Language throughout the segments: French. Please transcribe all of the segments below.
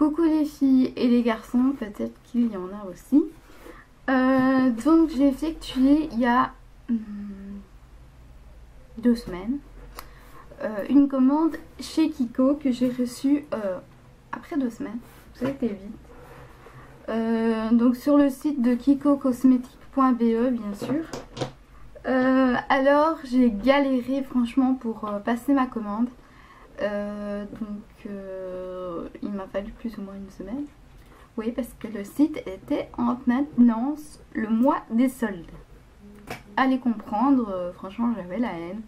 coucou les filles et les garçons, peut-être qu'il y en a aussi. Donc j'ai effectué il y a 2 semaines une commande chez Kiko que j'ai reçue après 2 semaines. Ça a été vite. Donc sur le site de kikocosmetic.be bien sûr. Alors j'ai galéré franchement pour passer ma commande. Il m'a fallu plus ou moins 1 semaine. Oui, parce que le site était en maintenance le mois des soldes. Allez comprendre, franchement j'avais la haine.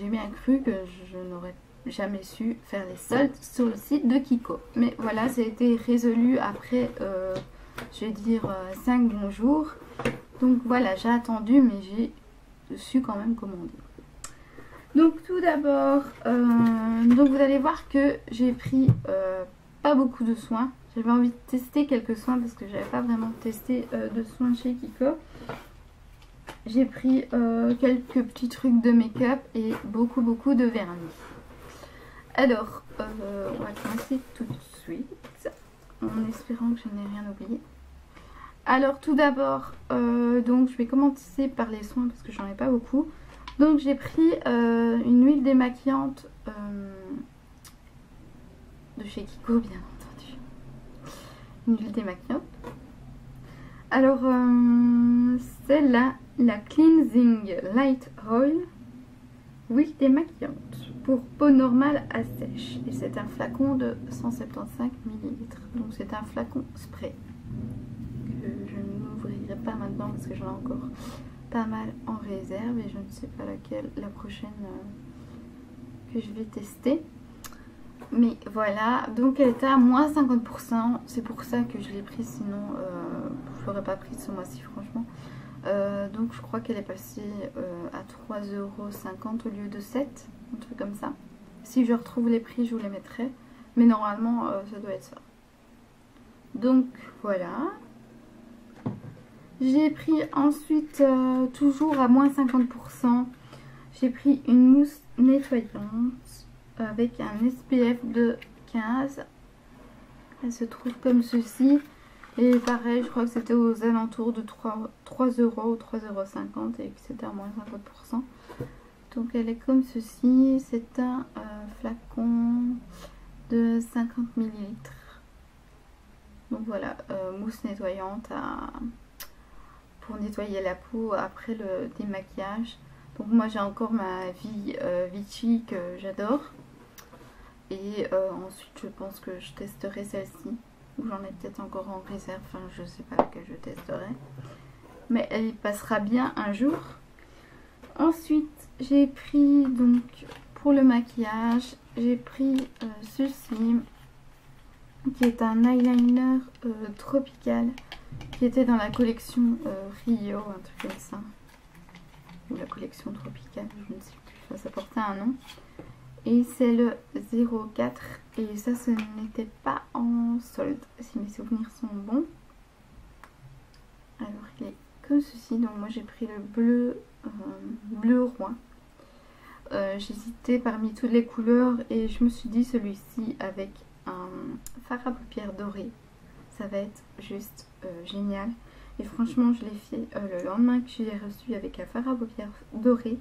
J'ai bien cru que je n'aurais jamais su faire les soldes sur le site de Kiko. Mais voilà, ça a été résolu après, je vais dire, 5 bons jours. Donc voilà, j'ai attendu, mais j'ai su quand même commander. Donc tout d'abord, donc vous allez voir que j'ai pris pas beaucoup de soins. J'avais envie de tester quelques soins parce que j'avais pas vraiment testé de soins chez Kiko. J'ai pris quelques petits trucs de make-up et beaucoup de vernis. Alors, on va commencer tout de suite en espérant que je n'ai rien oublié. Alors tout d'abord, donc je vais commencer par les soins parce que j'en ai pas beaucoup. Donc j'ai pris une huile démaquillante de chez Kiko, bien entendu. Une huile démaquillante. Alors celle-là, la Cleansing Light Oil, huile démaquillante pour peau normale à sèche. Et c'est un flacon de 175 ml. Donc c'est un flacon spray que je n'ouvrirai pas maintenant parce que j'en ai encore pas mal en réserve et je ne sais pas laquelle la prochaine que je vais tester. Mais voilà, donc elle était à moins 50%, c'est pour ça que je l'ai pris, sinon je l'aurais pas pris ce mois-ci franchement. Donc je crois qu'elle est passée à 3,50 € au lieu de 7, un truc comme ça. Si je retrouve les prix je vous les mettrai, mais normalement ça doit être ça. Donc voilà. J'ai pris ensuite, toujours à moins 50%, j'ai pris une mousse nettoyante avec un SPF de 15. Elle se trouve comme ceci. Et pareil, je crois que c'était aux alentours de 3 € ou 3,50 € et que c'était à moins 50%. Donc elle est comme ceci. C'est un flacon de 50 ml. Donc voilà, mousse nettoyante pour nettoyer la peau après le démaquillage. Donc moi j'ai encore ma Vichy que j'adore. Et ensuite je pense que je testerai celle-ci. Ou j'en ai peut-être encore en réserve. Enfin je sais pas laquelle je testerai. Mais elle passera bien un jour. Ensuite j'ai pris donc pour le maquillage. J'ai pris ceci. Qui est un eyeliner tropical. Qui était dans la collection Rio, un truc comme ça. Ou la collection tropicale, je ne sais plus. Ça portait un nom. Et c'est le 04. Et ça, ce n'était pas en solde, si mes souvenirs sont bons. Alors, il est comme ceci. Donc, moi, j'ai pris le bleu roi. J'hésitais parmi toutes les couleurs. Et je me suis dit, celui-ci, avec un fard à paupières doré, ça va être juste génial. Et franchement je l'ai fait le lendemain que je l'ai reçu avec un fard à paupières doré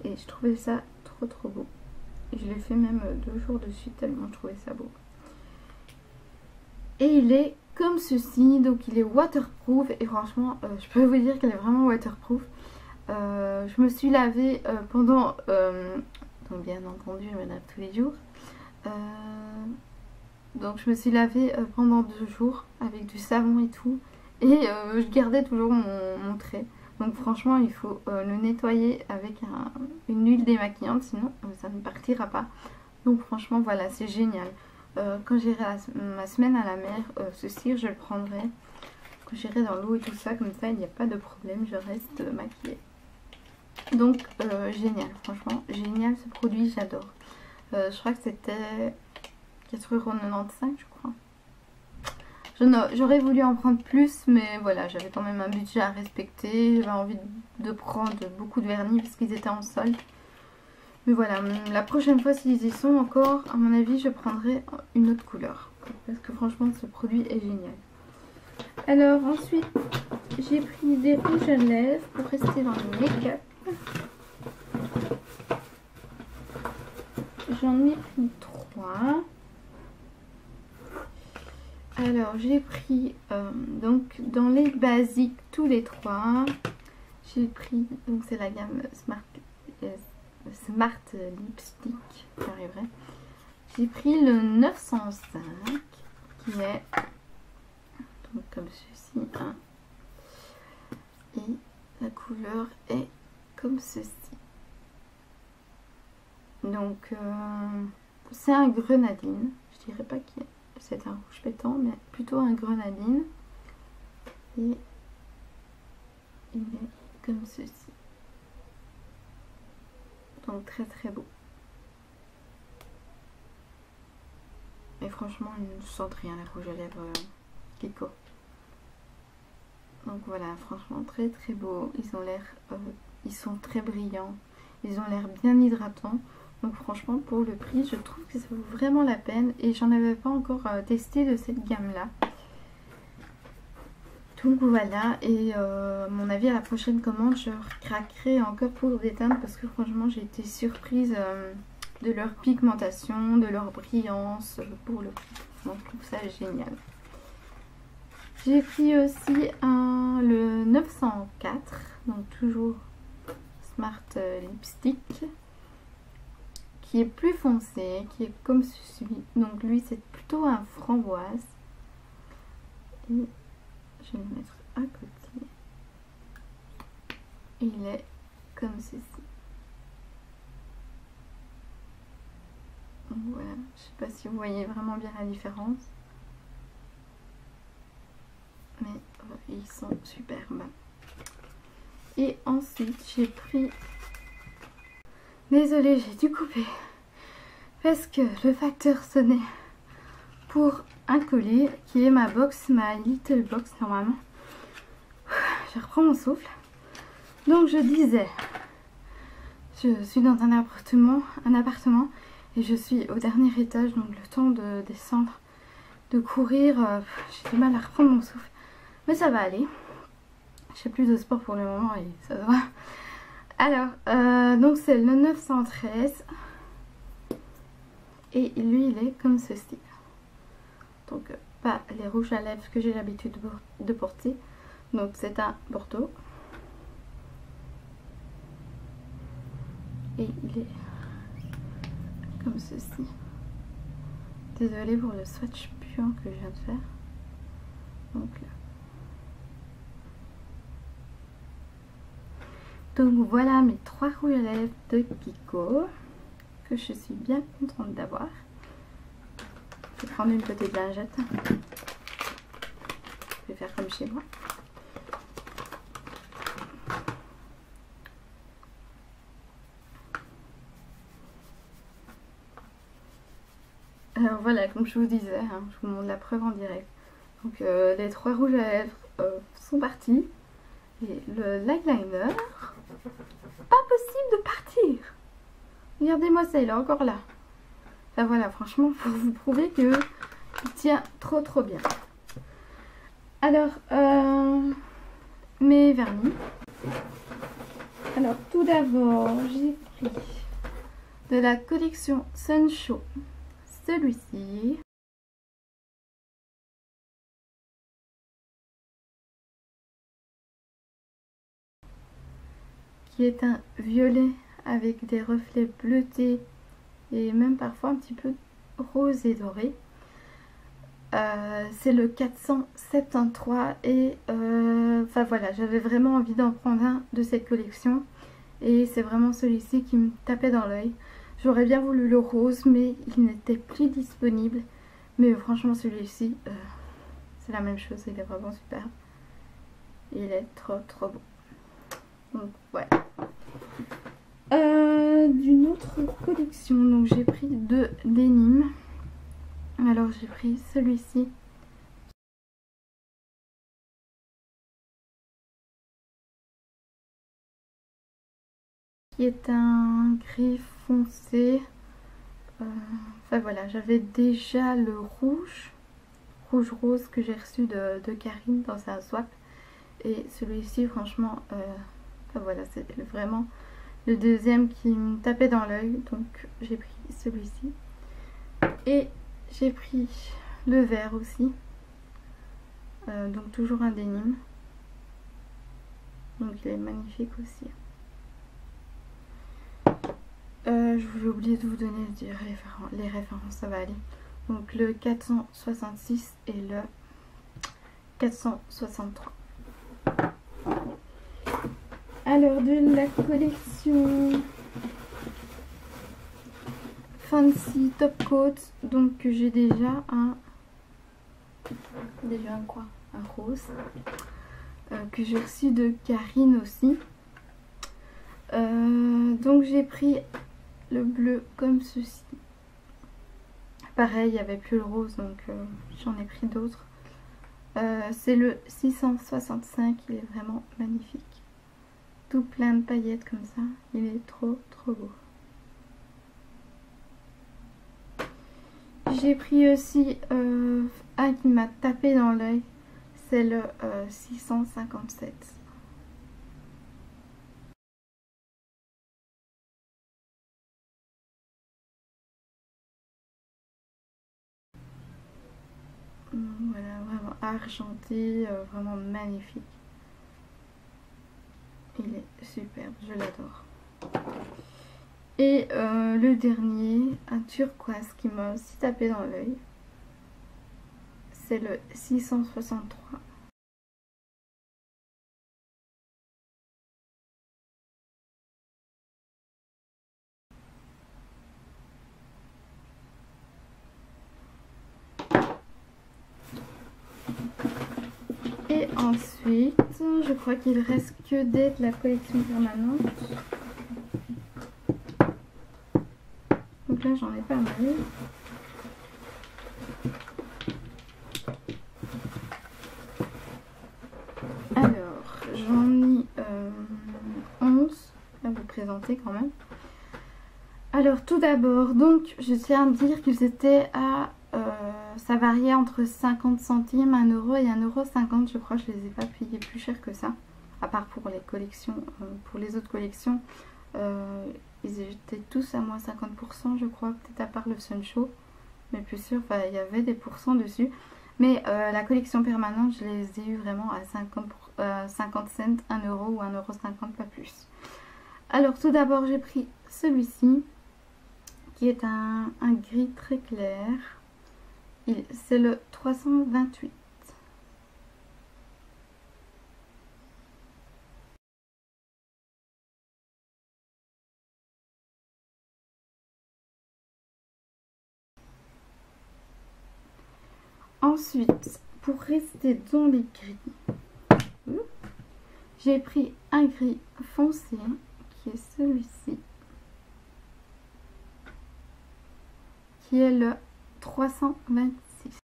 et je trouvais ça trop beau. Et je l'ai fait même 2 jours de suite tellement je trouvais ça beau. Et il est comme ceci, donc il est waterproof et franchement je peux vous dire qu'il est vraiment waterproof. Je me suis lavée pendant donc bien entendu je me lave tous les jours. Donc je me suis lavée pendant 2 jours avec du savon et tout. Et je gardais toujours mon trait. Donc franchement il faut le nettoyer avec une huile démaquillante. Sinon ça ne partira pas. Donc franchement voilà, c'est génial. Quand j'irai ma semaine à la mer, ce cire je le prendrai. Quand j'irai dans l'eau et tout ça, comme ça il n'y a pas de problème, je reste maquillée. Donc génial, franchement génial ce produit, j'adore. Je crois que c'était 4,95 € je crois. J'aurais voulu en prendre plus, mais voilà, j'avais quand même un budget à respecter. J'avais envie de prendre beaucoup de vernis parce qu'ils étaient en solde. Mais voilà, la prochaine fois s'ils y sont encore, à mon avis, je prendrai une autre couleur. parce que franchement ce produit est génial. Alors ensuite j'ai pris des rouges à lèvres pour rester dans le make-up. J'en ai pris 3. Alors j'ai pris donc dans les basiques tous les 3. J'ai pris, donc c'est la gamme Smart Lipstick, j'arriverai. J'ai pris le 905 qui est donc comme ceci, hein, et la couleur est comme ceci. Donc c'est un grenadine, je dirais pas que c'est un rouge pétant, mais plutôt un grenadine, et il est comme ceci. Donc très très beau. Et franchement, ils ne sentent rien les rouges à lèvres Kiko. Donc voilà, franchement très très beau. Ils ont l'air, ils sont très brillants. Ils ont l'air bien hydratants. Donc franchement pour le prix, je trouve que ça vaut vraiment la peine. Et j'en avais pas encore testé de cette gamme là. Donc voilà, et à mon avis à la prochaine commande je craquerai encore pour des teintes parce que franchement j'ai été surprise de leur pigmentation, de leur brillance pour le prix. Donc je trouve ça génial. J'ai pris aussi le 904, donc toujours Smart Lipstick, qui est plus foncé, qui est comme ceci. Donc lui c'est plutôt un framboise. Et je vais le mettre à côté. Il est comme ceci. Donc voilà, je sais pas si vous voyez vraiment bien la différence. Mais ils sont superbes. Et ensuite j'ai pris... Désolée, j'ai dû couper. Parce que le facteur sonnait pour un colis qui est ma box, ma little box normalement. Je reprends mon souffle. Donc je disais, je suis dans un appartement et je suis au dernier étage, donc le temps de descendre, de courir, j'ai du mal à reprendre mon souffle. Mais ça va aller. Je fais plus de sport pour le moment et ça va. Alors, donc c'est le 913 et lui il est comme ceci. Donc pas les rouges à lèvres que j'ai l'habitude de porter. Donc c'est un Bordeaux. Et il est comme ceci. Désolée pour le swatch puant que je viens de faire. Donc là. Donc voilà mes 3 rouges à lèvres de Kiko que je suis bien contente d'avoir. Je vais prendre une petite lingette. Je vais faire comme chez moi. Alors voilà, comme je vous disais, hein, je vous montre la preuve en direct. Donc les 3 rouges à lèvres sont partis. Et le l'eyeliner, pas possible de partir. Regardez-moi ça, il est encore là. Enfin voilà, franchement, pour vous prouver que il tient trop bien. Alors, mes vernis. Alors tout d'abord, j'ai pris de la collection Sunshow celui-ci. Qui est un violet avec des reflets bleutés et même parfois un petit peu rose et doré. C'est le 473 et enfin voilà, j'avais vraiment envie d'en prendre un de cette collection et c'est vraiment celui-ci qui me tapait dans l'œil. J'aurais bien voulu le rose mais il n'était plus disponible, mais franchement celui-ci c'est la même chose, il est vraiment super, il est trop beau. Donc voilà. D'une autre collection, donc j'ai pris 2 dénimes. Alors j'ai pris celui-ci qui est un gris foncé. Enfin voilà, j'avais déjà le rouge rouge rose que j'ai reçu de Karine dans un swap. Et celui-ci, franchement, voilà, c'est vraiment le deuxième qui me tapait dans l'œil. Donc j'ai pris celui-ci. Et j'ai pris le vert aussi. Donc toujours un dénime. Donc il est magnifique aussi. J'ai oublié de vous donner les références, ça va aller. Donc le 466 et le 463. Alors de la collection Fancy Top Coat, donc j'ai déjà un quoi, un rose que j'ai reçu de Karine aussi. Donc j'ai pris le bleu comme ceci. Pareil, il n'y avait plus le rose, donc j'en ai pris d'autres. C'est le 665, il est vraiment magnifique. Tout plein de paillettes comme ça, il est trop beau. J'ai pris aussi un qui m'a tapé dans l'œil, c'est le 657. Voilà, vraiment argenté, vraiment magnifique. Il est superbe, je l'adore. Et le dernier, un turquoise qui m'a aussi tapé dans l'œil, c'est le 663. Et ensuite, je crois qu'il reste que des de la collection permanente. Donc là, j'en ai pas mal. Alors, j'en ai 11 à vous présenter quand même. Alors, tout d'abord, donc, je tiens à dire qu'ils étaient à... ça variait entre 50 centimes, 1 euro et 1,50 €. Je crois que je les ai pas payés plus cher que ça. À part pour les collections, pour les autres collections. Ils étaient tous à moins 50%, je crois, peut-être à part le Sunshow. Mais plus sûr, il y avait des pourcents dessus. Mais la collection permanente, je les ai eu vraiment à 50 cents, 1 euro ou 1,50 €, pas plus. Alors tout d'abord, j'ai pris celui-ci, qui est un gris très clair. C'est le 328. Ensuite, pour rester dans les gris, j'ai pris un gris foncé qui est celui-ci, qui est le 326.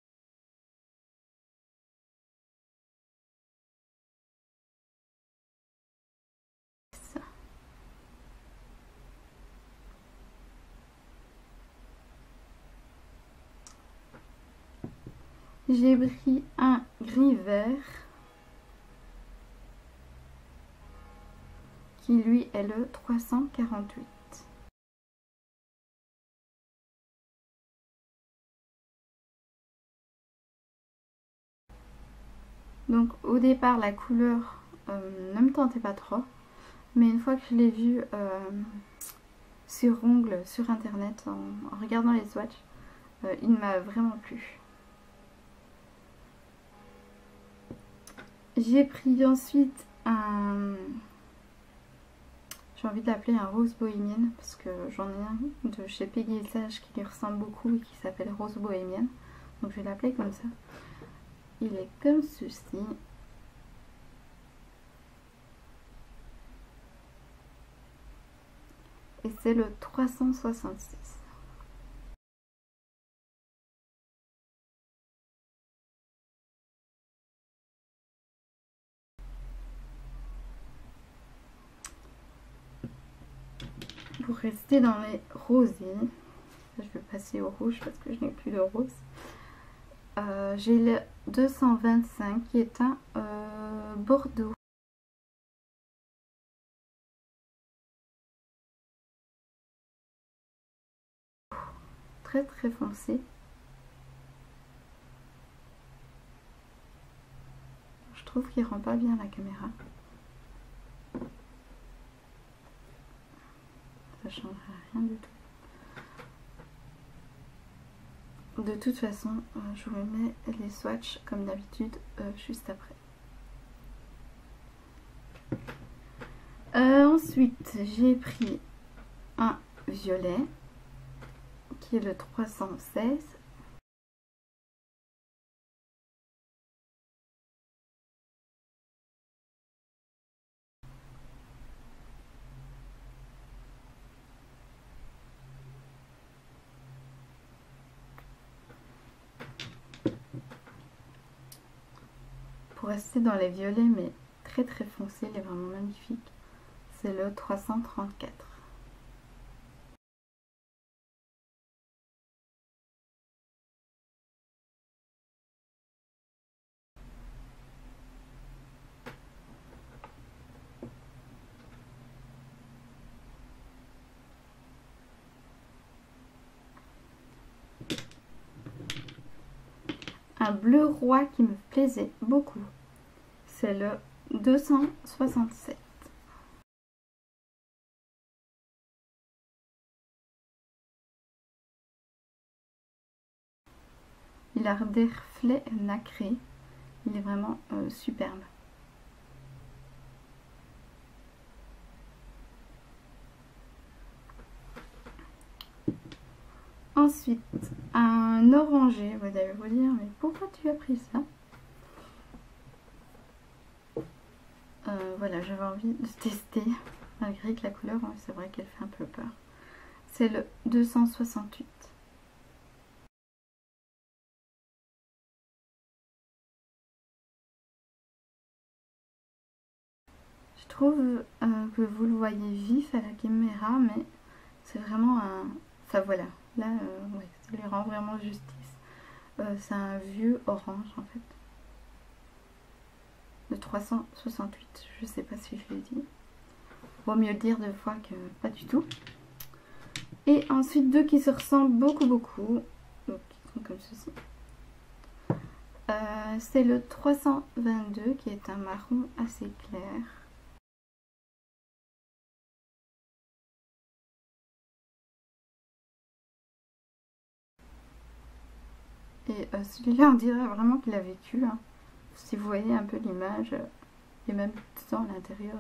J'ai pris un gris vert qui lui est le 348. Donc au départ la couleur ne me tentait pas trop, mais une fois que je l'ai vu sur ongles sur internet en regardant les swatchs, il m'a vraiment plu. J'ai pris ensuite un... J'ai envie de l'appeler un rose bohémienne parce que j'en ai un de chez Peggy & Sage qui lui ressemble beaucoup et qui s'appelle rose bohémienne. Donc je vais l'appeler comme ça. Il est comme ceci. Et c'est le 366. Pour rester dans les rosés, je vais passer au rouge parce que je n'ai plus de rose. j'ai le 225 qui est un bordeaux. Très très foncé. Je trouve qu'il rend pas bien la caméra. Ça changerait rien du tout. De toute façon, je vous mets les swatchs comme d'habitude juste après. Ensuite, j'ai pris un violet qui est le 316. Pour rester dans les violets, mais très très foncé, il est vraiment magnifique. C'est le 334. Un bleu roi qui me plaisait beaucoup. C'est le 267. Il a des reflets nacrés. Il est vraiment superbe. Ensuite, un orangé. Vous allez vous dire, mais pourquoi tu as pris ça? Voilà, j'avais envie de tester, malgré que la couleur, c'est vrai qu'elle fait un peu peur. C'est le 268. Je trouve que vous le voyez vif à la caméra, mais c'est vraiment un... Enfin voilà, là, ouais, ça lui rend vraiment justice. C'est un vieux orange en fait. Le 368, je sais pas si je l'ai dit. Vaut mieux le dire deux fois que pas du tout. Et ensuite deux qui se ressemblent beaucoup. Donc qui sont comme ceci. C'est le 322 qui est un marron assez clair. Et celui-là on dirait vraiment qu'il a vécu. Hein. Si vous voyez un peu l'image, et même tout à l'intérieur,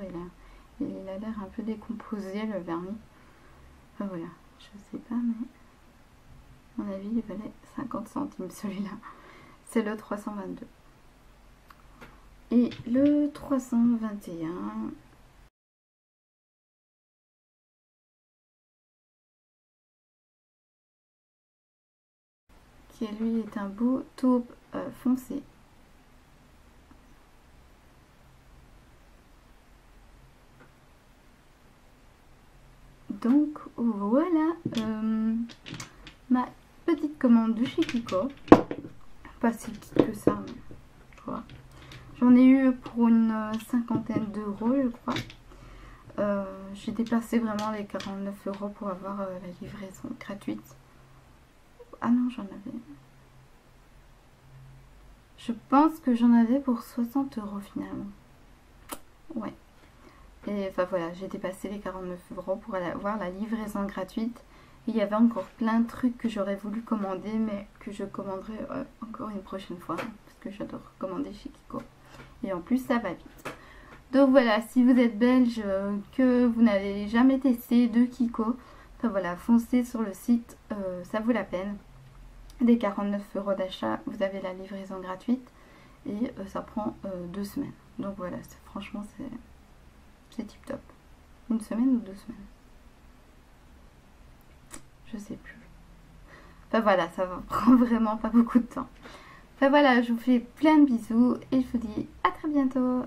il a l'air un peu décomposé le vernis. Enfin voilà, je sais pas, mais à mon avis il valait 50 centimes celui-là. C'est le 322. Et le 321. Qui lui est un beau taupe foncé. Donc voilà ma petite commande de chez Kiko. Pas si petite que ça, mais tu vois. J'en ai eu pour une cinquantaine d'euros, je crois. J'ai déplacé vraiment les 49 € pour avoir la livraison gratuite. Ah non, j'en avais. Je pense que j'en avais pour 60 € finalement. Ouais. Et enfin voilà, j'ai dépassé les 49 € pour avoir la livraison gratuite. Et il y avait encore plein de trucs que j'aurais voulu commander, mais que je commanderai encore une prochaine fois. Parce que j'adore commander chez Kiko. Et en plus, ça va vite. Donc voilà, si vous êtes belge, que vous n'avez jamais testé de Kiko, enfin voilà, foncez sur le site, ça vaut la peine. Des 49 € d'achat, vous avez la livraison gratuite. Et ça prend 2 semaines. Donc voilà, franchement, c'est tip top. Une semaine ou 2 semaines? Je sais plus. Enfin voilà, ça prend vraiment pas beaucoup de temps. Enfin voilà, je vous fais plein de bisous et je vous dis à très bientôt.